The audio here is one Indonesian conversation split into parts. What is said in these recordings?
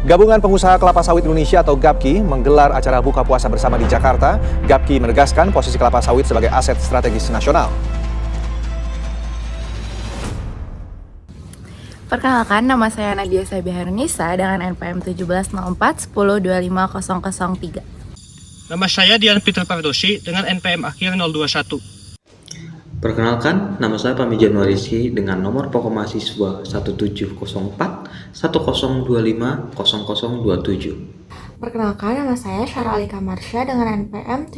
Gabungan Pengusaha Kelapa Sawit Indonesia atau GAPKI menggelar acara buka puasa bersama di Jakarta. GAPKI menegaskan posisi kelapa sawit sebagai aset strategis nasional. Perkenalkan, nama saya Nadia Sabiharunisa dengan NPM 170410250003. Nama saya Dian Peter Pardosi dengan NPM akhir 021. Perkenalkan, nama saya Pami Januarisi dengan nomor pokok mahasiswa 1704-1025-0027. Perkenalkan, nama saya Syara Alika Marsha dengan NPM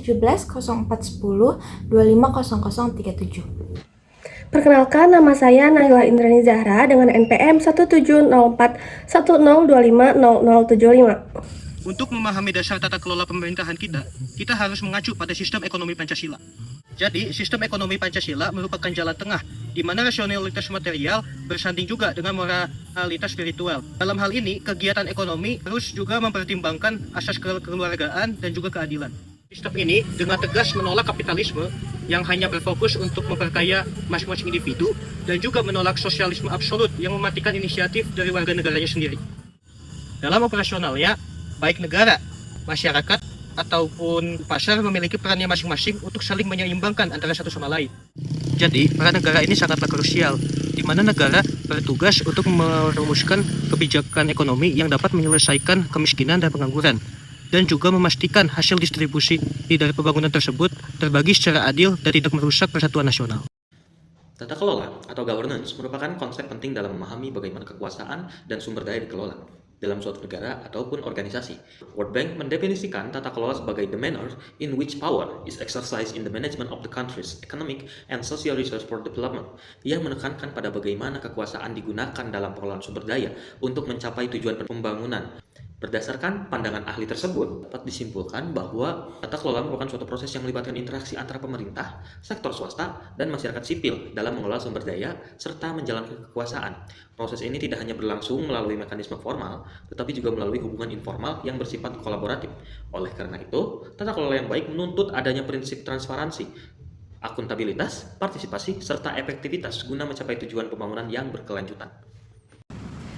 170410250037. Perkenalkan, nama saya Nahila Indrani Zahra dengan NPM 1704-1025-0075. Untuk memahami dasar tata kelola pemerintahan kita harus mengacu pada sistem ekonomi Pancasila. Jadi, sistem ekonomi Pancasila merupakan jalan tengah di mana rasionalitas material bersanding juga dengan moralitas spiritual. Dalam hal ini, kegiatan ekonomi harus juga mempertimbangkan asas kekeluargaan dan juga keadilan. Sistem ini dengan tegas menolak kapitalisme yang hanya berfokus untuk memperkaya masing-masing individu dan juga menolak sosialisme absolut yang mematikan inisiatif dari warga negaranya sendiri. Dalam operasionalnya, baik negara, masyarakat, ataupun pasar memiliki perannya masing-masing untuk saling menyeimbangkan antara satu sama lain. Jadi, peran negara ini sangatlah krusial, di mana negara bertugas untuk merumuskan kebijakan ekonomi yang dapat menyelesaikan kemiskinan dan pengangguran, dan juga memastikan hasil distribusi dari pembangunan tersebut terbagi secara adil dan tidak merusak persatuan nasional. Tata kelola atau governance merupakan konsep penting dalam memahami bagaimana kekuasaan dan sumber daya dikelola dalam suatu negara ataupun organisasi. World Bank mendefinisikan tata kelola sebagai the manner in which power is exercised in the management of the country's economic and social resource for development, yang menekankan pada bagaimana kekuasaan digunakan dalam pengelolaan sumber daya untuk mencapai tujuan pembangunan. Berdasarkan pandangan ahli tersebut, dapat disimpulkan bahwa tata kelola merupakan suatu proses yang melibatkan interaksi antara pemerintah, sektor swasta, dan masyarakat sipil dalam mengelola sumber daya serta menjalankan kekuasaan. Proses ini tidak hanya berlangsung melalui mekanisme formal, tetapi juga melalui hubungan informal yang bersifat kolaboratif. Oleh karena itu, tata kelola yang baik menuntut adanya prinsip transparansi, akuntabilitas, partisipasi, serta efektivitas guna mencapai tujuan pembangunan yang berkelanjutan.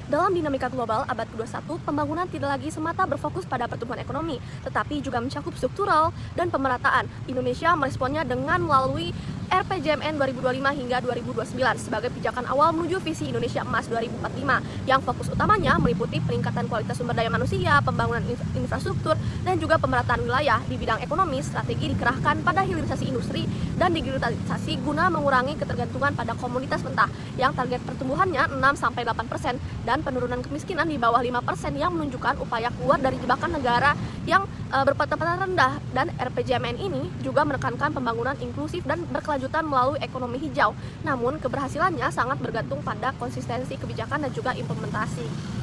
Dalam dinamika global abad ke-21, pembangunan tidak lagi semata berfokus pada pertumbuhan ekonomi, tetapi juga mencakup struktural dan pemerataan. Indonesia meresponnya dengan melalui RPJMN 2025 hingga 2029 sebagai pijakan awal menuju visi Indonesia Emas 2045 yang fokus utamanya meliputi peningkatan kualitas sumber daya manusia, pembangunan infrastruktur, dan juga pemerataan wilayah. Di bidang ekonomi, strategi dikerahkan pada hilirisasi industri dan digitalisasi guna mengurangi ketergantungan pada komoditas mentah yang target pertumbuhannya 6-8% dan penurunan kemiskinan di bawah 5% yang menunjukkan upaya keluar dari jebakan negara yang berpendapatan rendah. Dan RPJMN ini juga menekankan pembangunan inklusif dan berkelanjutan melalui ekonomi hijau. Namun keberhasilannya sangat bergantung pada konsistensi kebijakan dan juga implementasi.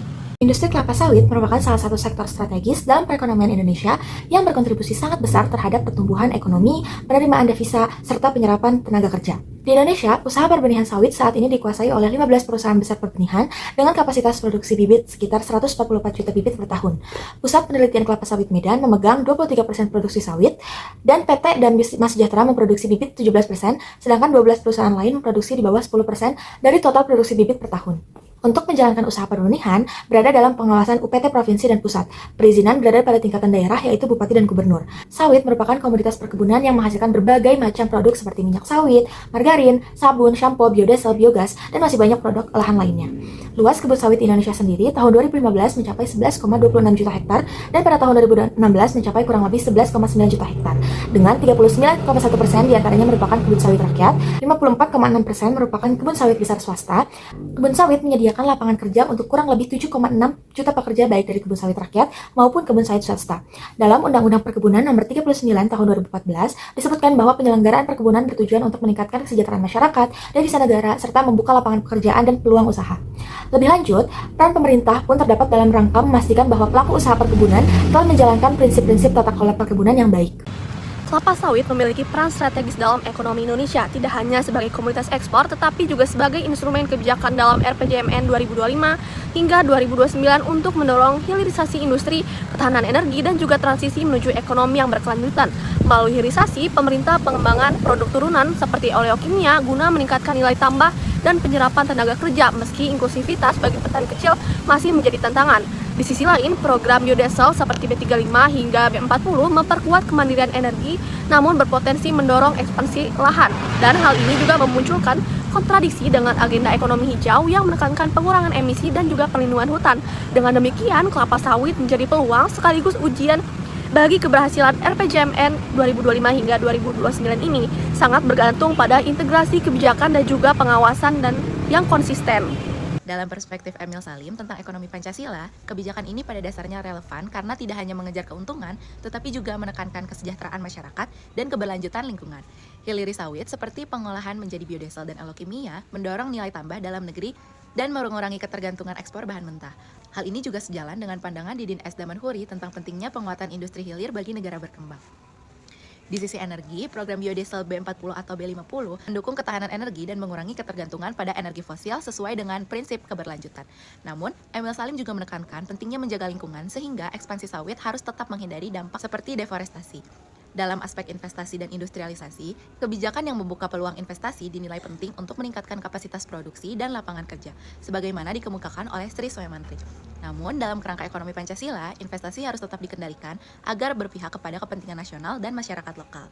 Industri kelapa sawit merupakan salah satu sektor strategis dalam perekonomian Indonesia yang berkontribusi sangat besar terhadap pertumbuhan ekonomi, penerimaan devisa, serta penyerapan tenaga kerja. Di Indonesia, usaha perbenihan sawit saat ini dikuasai oleh 15 perusahaan besar perbenihan dengan kapasitas produksi bibit sekitar 144 juta bibit per tahun. Pusat Penelitian Kelapa Sawit Medan memegang 23% produksi sawit, dan PT dan Mas Sejahtera memproduksi bibit 17%, sedangkan 12 perusahaan lain memproduksi di bawah 10% dari total produksi bibit per tahun. Untuk menjalankan usaha perbenihan berada dalam pengawasan UPT Provinsi dan Pusat. Perizinan berada pada tingkatan daerah yaitu Bupati dan Gubernur. Sawit merupakan komoditas perkebunan yang menghasilkan berbagai macam produk seperti minyak sawit, margarin, sabun, shampoo, biodiesel, biogas, dan masih banyak produk olahan lainnya. Luas kebun sawit Indonesia sendiri tahun 2015 mencapai 11,26 juta hektar dan pada tahun 2016 mencapai kurang lebih 11,9 juta hektar. Dengan 39,1% diantaranya merupakan kebun sawit rakyat, 54,6% merupakan kebun sawit besar swasta. Kebun sawit menyediakan lapangan kerja untuk kurang lebih 7,6 juta pekerja baik dari kebun sawit rakyat maupun kebun sawit swasta. Dalam Undang-Undang Perkebunan Nomor 39 Tahun 2014 disebutkan bahwa penyelenggaraan perkebunan bertujuan untuk meningkatkan kesejahteraan masyarakat, devisa negara, serta membuka lapangan pekerjaan dan peluang usaha. Lebih lanjut, peran pemerintah pun terdapat dalam rangka memastikan bahwa pelaku usaha perkebunan telah menjalankan prinsip-prinsip tata kelola perkebunan yang baik. Kelapa sawit memiliki peran strategis dalam ekonomi Indonesia, tidak hanya sebagai komoditas ekspor, tetapi juga sebagai instrumen kebijakan dalam RPJMN 2025 hingga 2029 untuk mendorong hilirisasi industri, ketahanan energi, dan juga transisi menuju ekonomi yang berkelanjutan. Melalui hilirisasi, pemerintah pengembangan produk turunan seperti oleokimia guna meningkatkan nilai tambah dan penyerapan tenaga kerja, meski inklusivitas bagi petani kecil masih menjadi tantangan. Di sisi lain, program biodiesel seperti B35 hingga B40 memperkuat kemandirian energi, namun berpotensi mendorong ekspansi lahan. Dan hal ini juga memunculkan kontradiksi dengan agenda ekonomi hijau yang menekankan pengurangan emisi dan juga perlindungan hutan. Dengan demikian, kelapa sawit menjadi peluang sekaligus ujian bagi keberhasilan RPJMN 2025 hingga 2029 ini sangat bergantung pada integrasi kebijakan dan juga pengawasan dan yang konsisten. Dalam perspektif Emil Salim tentang ekonomi Pancasila, kebijakan ini pada dasarnya relevan karena tidak hanya mengejar keuntungan, tetapi juga menekankan kesejahteraan masyarakat dan keberlanjutan lingkungan. Hilir sawit seperti pengolahan menjadi biodiesel dan alokimia mendorong nilai tambah dalam negeri dan mengurangi ketergantungan ekspor bahan mentah. Hal ini juga sejalan dengan pandangan Didin S. Damanhuri tentang pentingnya penguatan industri hilir bagi negara berkembang. Di sisi energi, program biodiesel B40 atau B50 mendukung ketahanan energi dan mengurangi ketergantungan pada energi fosil sesuai dengan prinsip keberlanjutan. Namun, Emil Salim juga menekankan pentingnya menjaga lingkungan sehingga ekspansi sawit harus tetap menghindari dampak seperti deforestasi. Dalam aspek investasi dan industrialisasi, kebijakan yang membuka peluang investasi dinilai penting untuk meningkatkan kapasitas produksi dan lapangan kerja, sebagaimana dikemukakan oleh Sri Soemantri. Namun, dalam kerangka ekonomi Pancasila, investasi harus tetap dikendalikan agar berpihak kepada kepentingan nasional dan masyarakat lokal.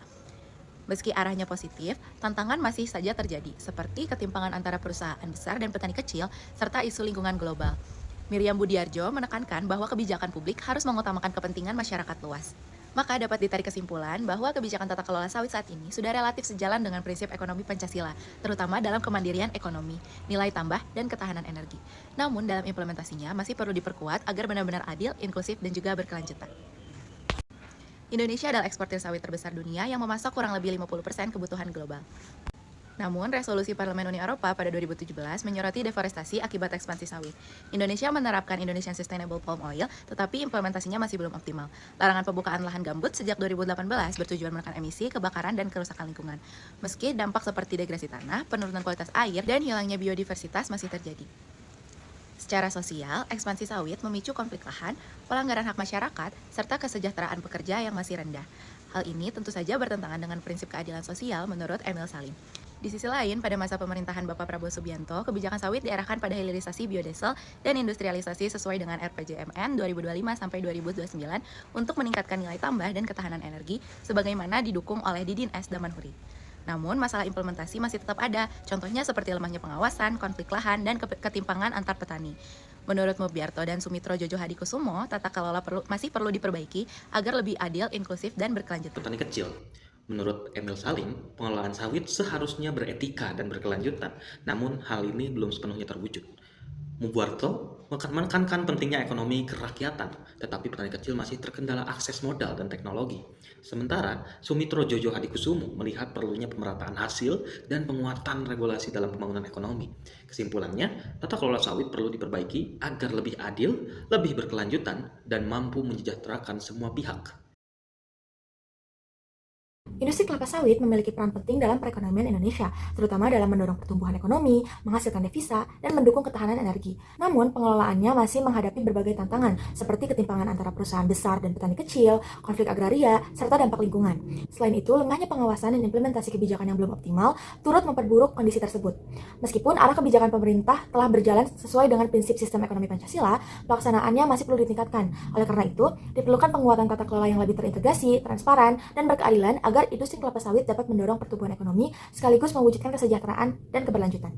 Meski arahnya positif, tantangan masih saja terjadi, seperti ketimpangan antara perusahaan besar dan petani kecil, serta isu lingkungan global. Miriam Budiarjo menekankan bahwa kebijakan publik harus mengutamakan kepentingan masyarakat luas. Maka dapat ditarik kesimpulan bahwa kebijakan tata kelola sawit saat ini sudah relatif sejalan dengan prinsip ekonomi Pancasila, terutama dalam kemandirian ekonomi, nilai tambah, dan ketahanan energi. Namun dalam implementasinya masih perlu diperkuat agar benar-benar adil, inklusif, dan juga berkelanjutan. Indonesia adalah eksportir sawit terbesar dunia yang memasok kurang lebih 50% kebutuhan global. Namun, resolusi Parlemen Uni Eropa pada 2017 menyoroti deforestasi akibat ekspansi sawit. Indonesia menerapkan Indonesian Sustainable Palm Oil, tetapi implementasinya masih belum optimal. Larangan pembukaan lahan gambut sejak 2018 bertujuan menekan emisi, kebakaran, dan kerusakan lingkungan. Meski dampak seperti degresi tanah, penurunan kualitas air, dan hilangnya biodiversitas masih terjadi. Secara sosial, ekspansi sawit memicu konflik lahan, pelanggaran hak masyarakat, serta kesejahteraan pekerja yang masih rendah. Hal ini tentu saja bertentangan dengan prinsip keadilan sosial menurut Emil Salim. Di sisi lain, pada masa pemerintahan Bapak Prabowo Subianto, kebijakan sawit diarahkan pada hilirisasi biodiesel dan industrialisasi sesuai dengan RPJMN 2025-2029 untuk meningkatkan nilai tambah dan ketahanan energi, sebagaimana didukung oleh Didin S. Damanhuri. Namun, masalah implementasi masih tetap ada, contohnya seperti lemahnya pengawasan, konflik lahan, dan ketimpangan antar petani. Menurut Mubiarto dan Sumitro Jojo Hadikusumo, tata kelola masih perlu diperbaiki agar lebih adil, inklusif, dan berkelanjutan. Petani kecil. Menurut Emil Salim, pengelolaan sawit seharusnya beretika dan berkelanjutan, namun hal ini belum sepenuhnya terwujud. Mubiarto menekankan pentingnya ekonomi kerakyatan, tetapi petani kecil masih terkendala akses modal dan teknologi. Sementara, Sumitro Jojo Hadikusumo melihat perlunya pemerataan hasil dan penguatan regulasi dalam pembangunan ekonomi. Kesimpulannya, tata kelola sawit perlu diperbaiki agar lebih adil, lebih berkelanjutan, dan mampu mensejahterakan semua pihak. Industri kelapa sawit memiliki peran penting dalam perekonomian Indonesia, terutama dalam mendorong pertumbuhan ekonomi, menghasilkan devisa, dan mendukung ketahanan energi. Namun, pengelolaannya masih menghadapi berbagai tantangan, seperti ketimpangan antara perusahaan besar dan petani kecil, konflik agraria, serta dampak lingkungan. Selain itu, lemahnya pengawasan dan implementasi kebijakan yang belum optimal turut memperburuk kondisi tersebut. Meskipun arah kebijakan pemerintah telah berjalan sesuai dengan prinsip sistem ekonomi Pancasila, pelaksanaannya masih perlu ditingkatkan. Oleh karena itu, diperlukan penguatan tata kelola yang lebih terintegrasi, transparan, dan berkeadilan agar industri kelapa sawit dapat mendorong pertumbuhan ekonomi sekaligus mewujudkan kesejahteraan dan keberlanjutan.